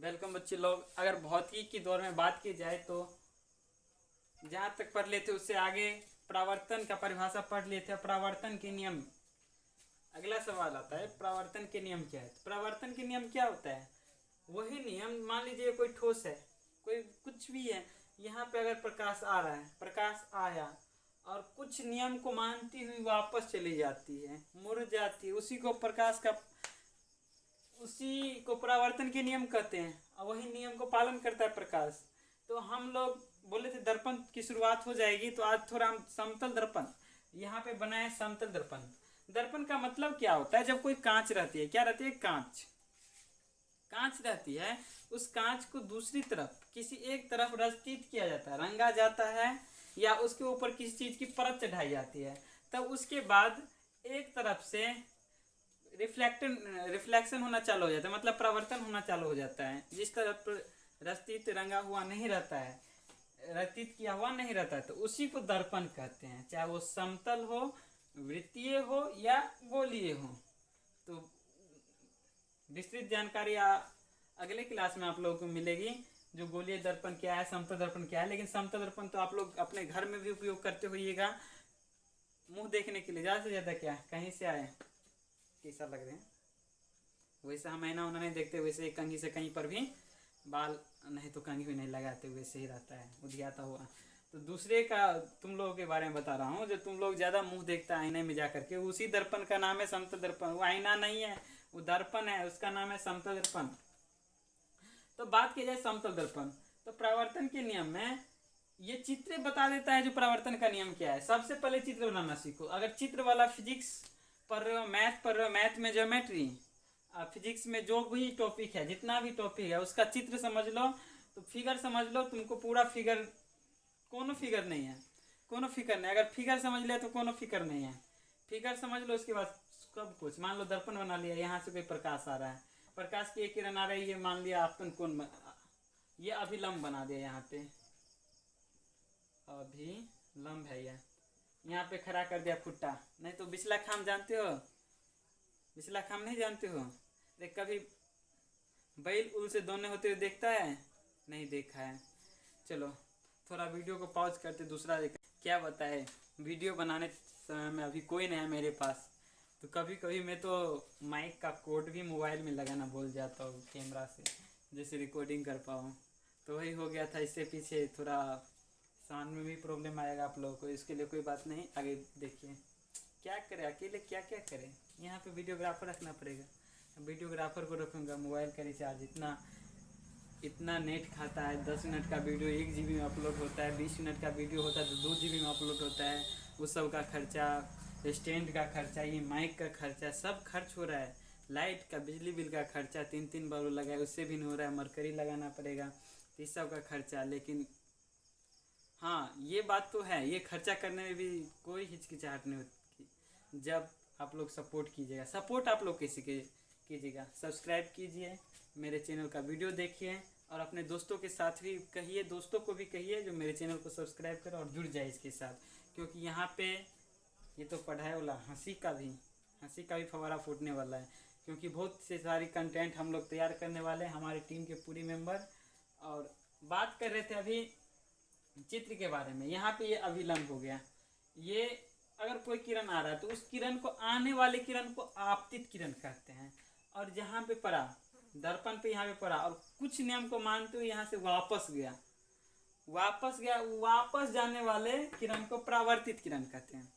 Welcome बच्चे लोग। अगर भौतिकी के दौर में बात की जाए तो जहाँ तक पढ़ लेते उससे आगे परावर्तन का परिभाषा पढ़ लेते हैं। परावर्तन के नियम, अगला सवाल आता है परावर्तन के नियम क्या है। तो परावर्तन के नियम क्या होता है? वही नियम, मान लीजिए कोई ठोस है, कोई कुछ भी है, यहाँ पे अगर प्रकाश आ रहा है, प्रकाश आया और कुछ नियम को मानती हुई वापस चली जाती है, मुड़ जाती है, उसी को परावर्तन के नियम कहते हैं और वही नियम को पालन करता है प्रकाश। तो हम लोग बोले थे दर्पण की शुरुआत हो जाएगी, तो आज थोड़ा हम समतल दर्पण यहाँ पे बनाए। समतल दर्पण, दर्पण का मतलब क्या होता है? जब कोई कांच रहती है, क्या रहती है? कांच रहती है, उस कांच को दूसरी तरफ किसी एक तरफ रचित किया जाता है, रंगा जाता है, या उसके ऊपर किसी चीज की परत चढ़ाई जाती है। तब उसके बाद एक तरफ से रिफ्लेक्शन होना चालू हो जाता है, मतलब परावर्तन होना चालू हो जाता है। जिस तरफ रचित रंगा हुआ नहीं रहता है, रचित किया हुआ नहीं रहता है, तो उसी को दर्पण कहते हैं, चाहे वो समतल हो, वृत्तीय हो या गोलीय हो। तो विस्तृत जानकारी अगले क्लास में आप लोगों को मिलेगी, जो गोलीय दर्पण क्या है, समतल दर्पण क्या है। लेकिन समतल दर्पण तो आप लोग अपने घर में भी उपयोग करते होइएगा, मुंह देखने के लिए। ज़्यादा से ज़्यादा क्या, कहीं से आए, कैसा लग रहे हैं, वैसे हम आईना उन्हें नहीं देखते, वैसे कंघी से कहीं पर भी बाल नहीं तो कंघी भी नहीं लगाते, वैसे ही रहता है, उधियाता हुआ। तो दूसरे का तुम लोगों के बारे में बता रहा हूँ, जो तुम लोग ज़्यादा मुंह देखता है आईने में जा करके, उसी दर्पण का नाम है समतल दर्पण। वो आईना नहीं है, वो दर्पण है, उसका नाम है समतल दर्पण। तो बात की जाए समतल दर्पण, तो परावर्तन के नियम में ये चित्र बता देता है जो परावर्तन का नियम क्या है। सबसे पहले चित्र बनाना सीखो। अगर चित्र वाला फिजिक्स पढ़ रहे हो, मैथ पढ़ रहे हो, मैथ में ज्योमेट्री, फिजिक्स में जो भी टॉपिक है, जितना भी टॉपिक है, उसका चित्र समझ लो, तो फिगर समझ लो, तुमको पूरा फिगर, कोनो फिगर नहीं है, कोनो फिकर नहीं। अगर फिगर समझ लिया तो कोनो फिकर नहीं है, फिगर समझ लो। उसके बाद सब कुछ, मान लो दर्पण बना लिया, यहाँ से कोई प्रकाश आ रहा है, प्रकाश की एक किरण आ रही है, मान लिया आपतन कोण, ये अभिलंब बना दिया, यहाँ पे अभिलंब है, यह यहाँ पे खड़ा कर दिया फुट्टा। नहीं तो बिचला खाम जानते हो? बिचला खाम नहीं जानते हो? देख कभी बैल उल से दोने होते हुए देखता है? नहीं देखा है। चलो थोड़ा वीडियो को पॉज करते दूसरा देख। क्या बताए, वीडियो बनाने समय में अभी कोई नहीं है मेरे पास, तो कभी कभी मैं तो माइक का कोड भी मोबाइल में लगाना भूल जाता हूँ कैमरा से, जैसे रिकॉर्डिंग कर पाऊँ। तो वही हो गया था, इससे पीछे थोड़ा साउंड में भी प्रॉब्लम आएगा आप लोगों को, इसके लिए कोई बात नहीं, आगे देखिए। क्या करें, अकेले क्या क्या करें, यहाँ पे वीडियोग्राफर रखना पड़ेगा। वीडियोग्राफर को रखूँगा। मोबाइल का रिचार्ज इतना नेट खाता है। 10 मिनट का वीडियो 1 GB में अपलोड होता है, 20 मिनट का वीडियो होता है तो 2 GB में अपलोड होता है। उस सब का खर्चा, स्टैंड का खर्चा, ये माइक का खर्चा, सब खर्च हो रहा है। लाइट का, बिजली बिल का खर्चा, 3 बल्ब लगाए उससे भी नहीं हो रहा है, मरकरी लगाना पड़ेगा, तो इस सब का खर्चा। लेकिन हाँ, ये बात तो है, ये खर्चा करने में भी कोई हिचकिचाहट नहीं होती जब आप लोग सपोर्ट कीजिएगा। सपोर्ट आप लोग कैसे कीजिएगा? सब्सक्राइब कीजिए, मेरे चैनल का वीडियो देखिए, और अपने दोस्तों के साथ भी कहिए, दोस्तों को भी कहिए जो मेरे चैनल को सब्सक्राइब करें और जुड़ जाए इसके साथ। क्योंकि यहाँ पे ये तो पढ़ाई वाला, हंसी का भी फव्वारा फूटने वाला है, क्योंकि बहुत से सारी कंटेंट हम लोग तैयार करने वाले हैं, हमारी टीम के पूरी मेंबर। और बात कर रहे थे अभी चित्र के बारे में। यहाँ पे ये अभिलंब हो गया। ये अगर कोई किरण आ रहा है तो उस किरण को, आने वाले किरण को आपतित किरण कहते हैं। और जहाँ पे पड़ा, दर्पण पे यहाँ पे पड़ा और कुछ नियम को मानते हुए यहाँ से वापस जाने वाले किरण को परावर्तित किरण कहते हैं।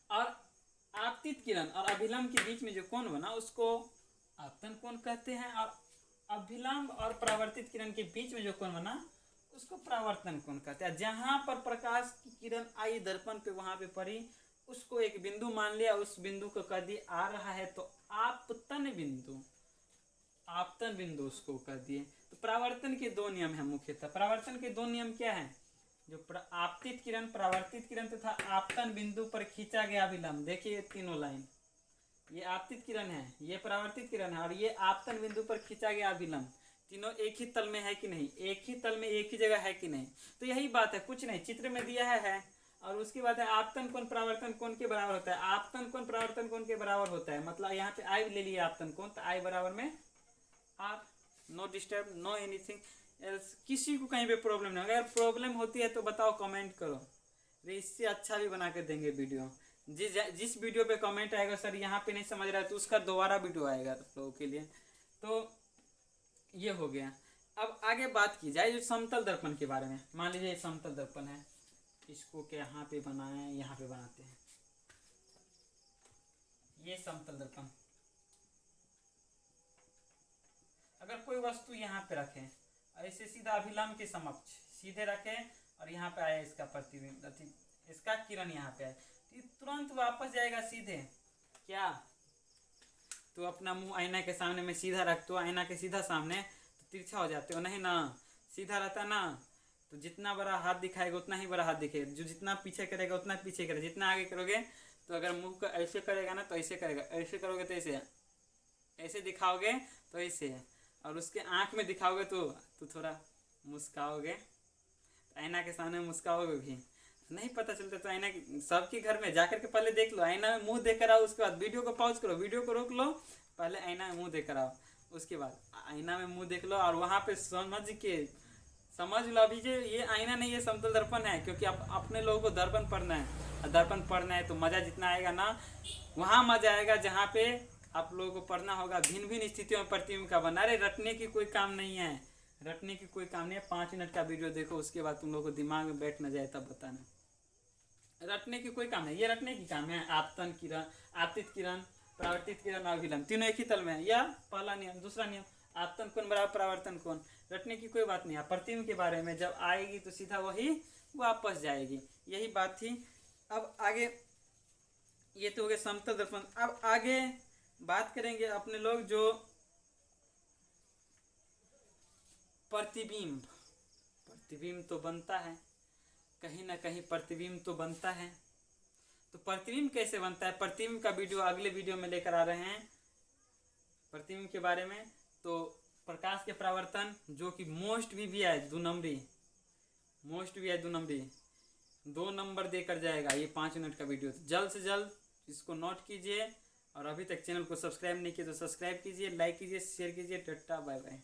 और आपतित किरण और अभिलंब के बीच में जो कोण बना उसको आपतन कोण कहते हैं, और अभिलंब और परावर्तित किरण के बीच में जो कोण बना उसको परावर्तन कोण कहते हैं। जहाँ पर प्रकाश की किरण आई दर्पण पे, वहां पे पड़ी, उसको एक बिंदु मान लिया, उस बिंदु को कह दिए आ रहा है तो आपतन बिंदु उसको कह दिए। तो परावर्तन के 2 नियम है मुख्यतः। परावर्तन के 2 नियम क्या है? जो आपतित किरण, परावर्तित किरण तथा आपतन बिंदु पर खींचा गया अभिलंब। देखिए तीनों लाइन, ये आपतित किरण है, ये परावर्तित किरण है, और ये आपतन बिंदु पर खींचा गया अभिलंब। तीनों एक ही तल में है कि नहीं, एक ही तल में एक ही जगह है कि नहीं। तो यही बात है, कुछ नहीं, चित्र में दिया है। और उसकी बात है आपतन कोण परावर्तन कोण के बराबर होता है। आपतन कोण परावर्तन कोण के बराबर होता है, मतलब यहाँ पे आई ले लिया आपतन कोण, तो आई बराबर में R, no disturb, no anything else, किसी को कहीं पे प्रॉब्लम नहीं होगा। अगर प्रॉब्लम होती है तो बताओ, कमेंट करो, इससे अच्छा भी बना कर देंगे वीडियो। जिस वीडियो पे कमेंट आएगा सर यहाँ पे नहीं समझ रहा है, तो उसका दोबारा वीडियो आएगा आप लोगों के लिए। तो ये हो गया। अब आगे बात की जाए जो समतल दर्पण के बारे में। मान लीजिए ये समतल दर्पण है, इसको क्या यहाँ पे बनाए, यहाँ पे बनाते हैं, ये समतल दर्पण। अगर कोई वस्तु यहाँ पे रखे, ऐसे सीधा अभिलंब के समक्ष सीधे रखे, और यहाँ पे आए इसका प्रतिबिंब, इसका किरण यहाँ पे आए, तो तुरंत वापस जाएगा सीधे। क्या तो अपना मुंह आईना के सामने में सीधा रख, तो आईना के सीधा सामने, तो तिरछा हो जाते हो नहीं ना, सीधा रहता ना, तो जितना बड़ा हाथ दिखाएगा उतना ही बड़ा हाथ दिखेगा, जो जितना पीछे करेगा उतना पीछे करेगा, जितना आगे करोगे, तो अगर मुंह को ऐसे करेगा ना तो ऐसे करेगा, ऐसे करोगे तो ऐसे, ऐसे दिखाओगे तो ऐसे, और उसके आँख में दिखाओगे तो थोड़ा मुस्काओगे, आईना के सामने मुस्काओगे भी नहीं पता चलता, तो आईना सबके घर में जाकर के पहले देख लो, आईना में मुंह देख कर आओ, उसके बाद वीडियो को पॉज करो, वीडियो को रोक लो, पहले आईना में मुंह देख कर आओ, उसके बाद आईना में मुंह देख लो, और वहाँ पे समझ लो अभी ये आईना नहीं, ये समतल दर्पण है, क्योंकि अपने लोगों को दर्पण पढ़ना है, दर्पण पढ़ना है तो मज़ा जितना आएगा ना, वहाँ मज़ा आएगा जहाँ पे आप लोगों को पढ़ना होगा भिन्न भिन्न स्थितियों में प्रतिबिंब का बना। अरे रटने की कोई काम नहीं है, रटने की कोई काम नहीं है, 5 मिनट का वीडियो देखो, उसके बाद तुम लोगों को दिमाग में बैठ न जाए तब बताना। रटने की कोई काम नहीं, ये रटने की काम है। आपतन किरण, आपतित किरण, परावर्तित किरण, अभिलंब, तीनों एक ही तल में है। या पहला नियम, दूसरा नियम, आपतन कोण बराबर परावर्तन कोण, रटने की कोई बात नहीं है। प्रतिबिंब के बारे में जब आएगी तो सीधा वही वापस जाएगी, यही बात थी। अब आगे ये तो हो गया समतल दर्पण। अब आगे बात करेंगे अपने लोग जो प्रतिबिंब, प्रतिबिंब तो बनता है कहीं ना कहीं, प्रतिबिंब तो बनता है, तो प्रतिबिंब कैसे बनता है, प्रतिबिंब का वीडियो अगले वीडियो में लेकर आ रहे हैं प्रतिबिंब के बारे में। तो प्रकाश के परावर्तन जो कि मोस्ट भी है 2 नंबरी, मोस्ट भी है 2 नंबरी, 2 नंबर देकर जाएगा ये 5 मिनट का वीडियो। तो जल्द से जल्द इसको नोट कीजिए, और अभी तक चैनल को सब्सक्राइब नहीं किया तो सब्सक्राइब कीजिए, लाइक कीजिए, शेयर कीजिए। Ta-ta bye bye.